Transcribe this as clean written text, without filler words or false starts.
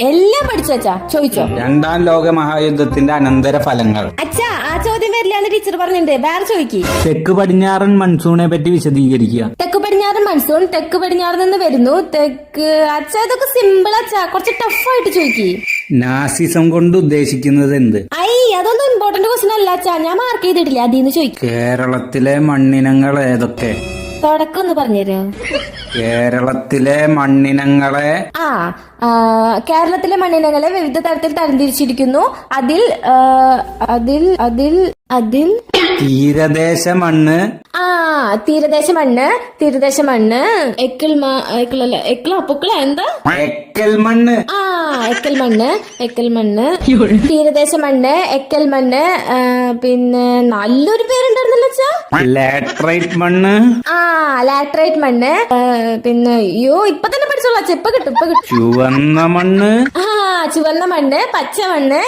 എല്ലാം പഠിച്ചു അച്ഛാ. ചോദിച്ചോ. രണ്ടാം ലോക മഹായുദ്ധത്തിന്റെ അനന്തര ഫലങ്ങൾ. അച്ഛാ ആ ചോദ്യം വരില്ലാന്ന് ടീച്ചർ പറഞ്ഞിട്ടുണ്ട്. വേറെ ചോദിക്കി. തെക്ക് പടിഞ്ഞാറൻ മൺസൂണെ പറ്റി വിശദീകരിക്കുക. തെക്ക് പടിഞ്ഞാറൻ മൺസൂൺ തെക്ക് പടിഞ്ഞാറ് നിന്ന് വരുന്നു. തെക്ക് അച്ഛാ ഇതൊക്കെ സിമ്പിൾ അച്ഛാ. കുറച്ച് ടഫായിട്ട് ചോദിക്കി. നാസിസം കൊണ്ട് ഉദ്ദേശിക്കുന്നത് എന്ത്? അതൊന്നും ഇമ്പോർട്ടന്റ് ക്വസ്റ്റൻ അല്ല അച്ഛാ. ഞാൻ മാർക്ക് ചെയ്തിട്ടില്ല. അതിന്ന് ചോദിക്കും. കേരളത്തിലെ മണ്ണിനങ്ങൾ ഏതൊക്കെ? തുടക്കം ഒന്ന് പറഞ്ഞുതരോ? കേരളത്തിലെ മണ്ണിനങ്ങളെ കേരളത്തിലെ മണ്ണിനങ്ങളെ വിവിധ തരത്തിൽ തരംതിരിച്ചിരിക്കുന്നു. അതിൽ തീരദേശ മണ്ണ്. തീരദേശ മണ്ണ് എക്കൽ എന്താ? എക്കൽ മണ്ണ്. എക്കൽ മണ്ണ് തീരദേശ മണ്ണ്, എക്കൽ മണ്ണ്. പിന്നെ നല്ലൊരു പേരുണ്ടായിരുന്നല്ലോ അച്ഛാ. ലാറ്ററൈറ്റ് മണ്ണ്. ലാറ്ററൈറ്റ് മണ്ണ്. പിന്നെ ഇപ്പൊ തന്നെ പഠിച്ചോളൂ അച്ഛാ. ഇപ്പൊ കിട്ടും. ചുവന്ന മണ്ണ്. ചുവന്ന മണ്ണ്, പച്ച മണ്ണ്.